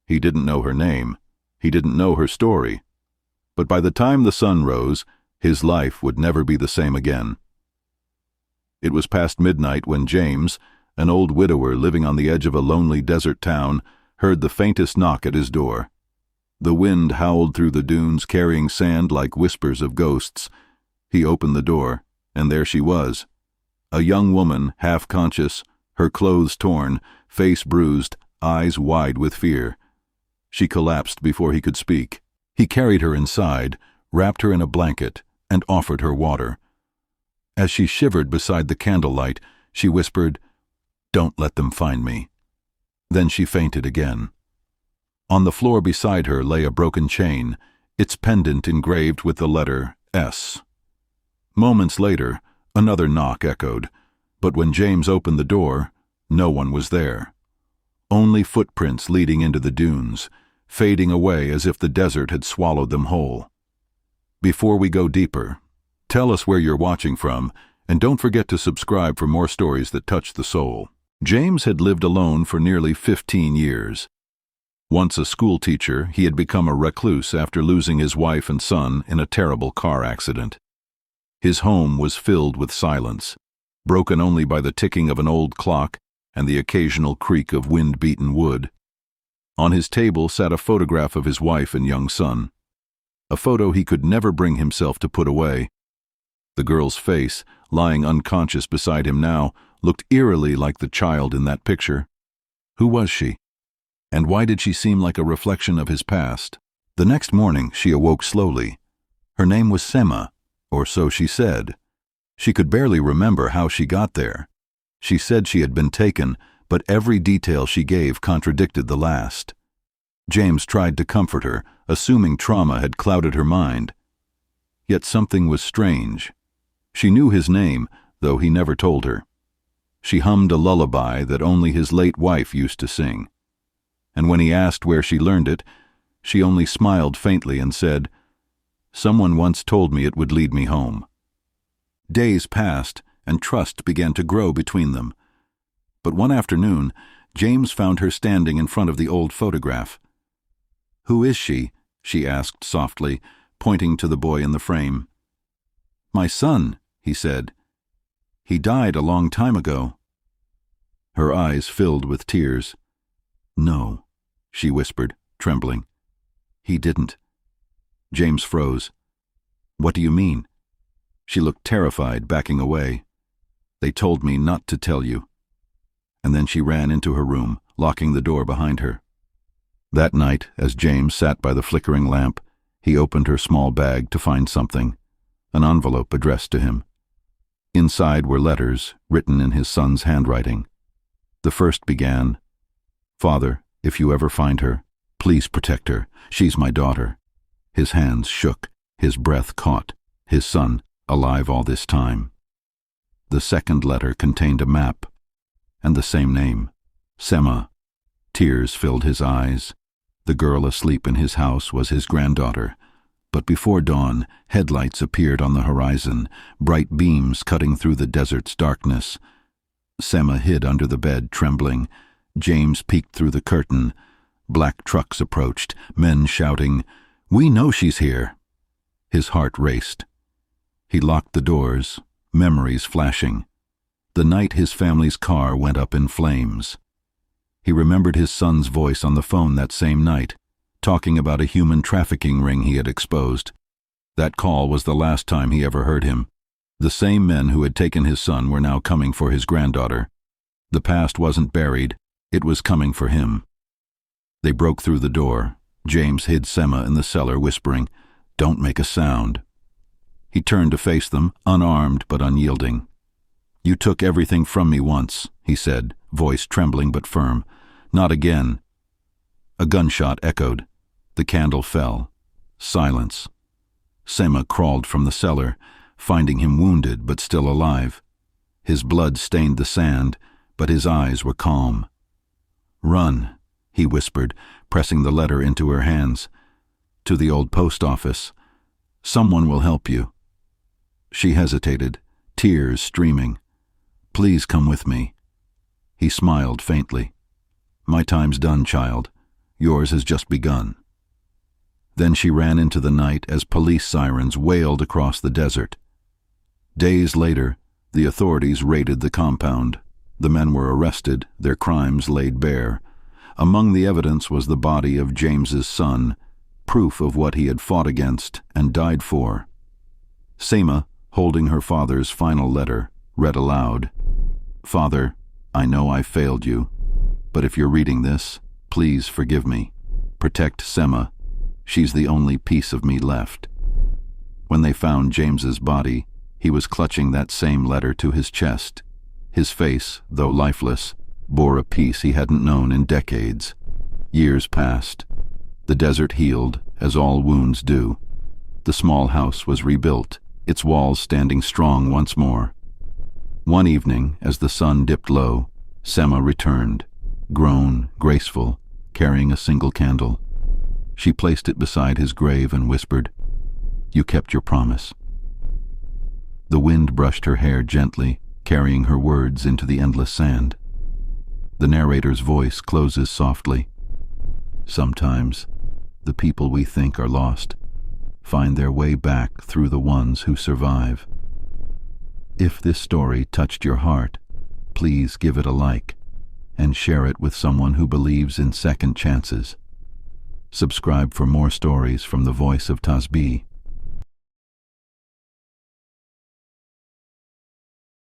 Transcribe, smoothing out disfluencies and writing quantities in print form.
He didn't know her name. He didn't know her story. But by the time the sun rose, his life would never be the same again. It was past midnight when James, an old widower living on the edge of a lonely desert town, heard the faintest knock at his door. The wind howled through the dunes, carrying sand like whispers of ghosts. He opened the door, and there she was. A young woman, half-conscious, her clothes torn, face bruised, eyes wide with fear. She collapsed before he could speak. He carried her inside, wrapped her in a blanket, and offered her water. As she shivered beside the candlelight, she whispered, "Don't let them find me." Then she fainted again. On the floor beside her lay a broken chain, its pendant engraved with the letter S. Moments later, another knock echoed, but when James opened the door, no one was there. Only footprints leading into the dunes, fading away as if the desert had swallowed them whole. Before we go deeper, tell us where you're watching from, and don't forget to subscribe for more stories that touch the soul. James had lived alone for nearly 15 years. Once a school teacher, he had become a recluse after losing his wife and son in a terrible car accident. His home was filled with silence, broken only by the ticking of an old clock and the occasional creak of wind-beaten wood. On his table sat a photograph of his wife and young son, a photo he could never bring himself to put away. The girl's face, lying unconscious beside him now, looked eerily like the child in that picture. Who was she? And why did she seem like a reflection of his past? The next morning she awoke slowly. Her name was Seun, or so she said. She could barely remember how she got there. She said she had been taken, but every detail she gave contradicted the last. James tried to comfort her, assuming trauma had clouded her mind. Yet something was strange. She knew his name, though he never told her. She hummed a lullaby that only his late wife used to sing. And when he asked where she learned it, she only smiled faintly and said, "Someone once told me it would lead me home." Days passed, and trust began to grow between them. But one afternoon, James found her standing in front of the old photograph. "Who is she?" she asked softly, pointing to the boy in the frame. "My son," he said. "He died a long time ago." Her eyes filled with tears. "No," she whispered, trembling. "He didn't." James froze. "What do you mean?" She looked terrified, backing away. "They told me not to tell you." And then she ran into her room, locking the door behind her. That night, as James sat by the flickering lamp, he opened her small bag to find something, an envelope addressed to him. Inside were letters, written in his son's handwriting. The first began, "Father, if you ever find her, please protect her. She's my daughter." His hands shook, his breath caught, his son alive all this time. The second letter contained a map, and the same name, Seun. Tears filled his eyes. The girl asleep in his house was his granddaughter. But before dawn, headlights appeared on the horizon, bright beams cutting through the desert's darkness. Seun hid under the bed, trembling. James peeked through the curtain. Black trucks approached, men shouting, "We know she's here!" His heart raced. He locked the doors, memories flashing. The night his family's car went up in flames. He remembered his son's voice on the phone that same night, talking about a human trafficking ring he had exposed. That call was the last time he ever heard him. The same men who had taken his son were now coming for his granddaughter. The past wasn't buried, it was coming for him. They broke through the door. James hid Seun in the cellar, whispering, "Don't make a sound." He turned to face them, unarmed but unyielding. "You took everything from me once," he said, voice trembling but firm. "Not again." A gunshot echoed. The candle fell. Silence. Seun crawled from the cellar, finding him wounded but still alive. His blood stained the sand, but his eyes were calm. "Run," he whispered, pressing the letter into her hands. "To the old post office. Someone will help you." She hesitated, tears streaming. "Please come with me." He smiled faintly. "My time's done, child. Yours has just begun." Then she ran into the night as police sirens wailed across the desert. Days later, the authorities raided the compound. The men were arrested, their crimes laid bare. Among the evidence was the body of James's son, proof of what he had fought against and died for. Seun, holding her father's final letter, read aloud, "Father, I know I failed you, but if you're reading this, please forgive me. Protect Seun. She's the only piece of me left." When they found James's body, he was clutching that same letter to his chest. His face, though lifeless, bore a peace he hadn't known in decades. Years passed. The desert healed, as all wounds do. The small house was rebuilt, its walls standing strong once more. One evening, as the sun dipped low, Seun returned, grown, graceful, carrying a single candle. She placed it beside his grave and whispered, "You kept your promise." The wind brushed her hair gently, carrying her words into the endless sand. The narrator's voice closes softly. Sometimes, the people we think are lost find their way back through the ones who survive. If this story touched your heart, please give it a like and share it with someone who believes in second chances. Subscribe for more stories from the voice of Oftasbih.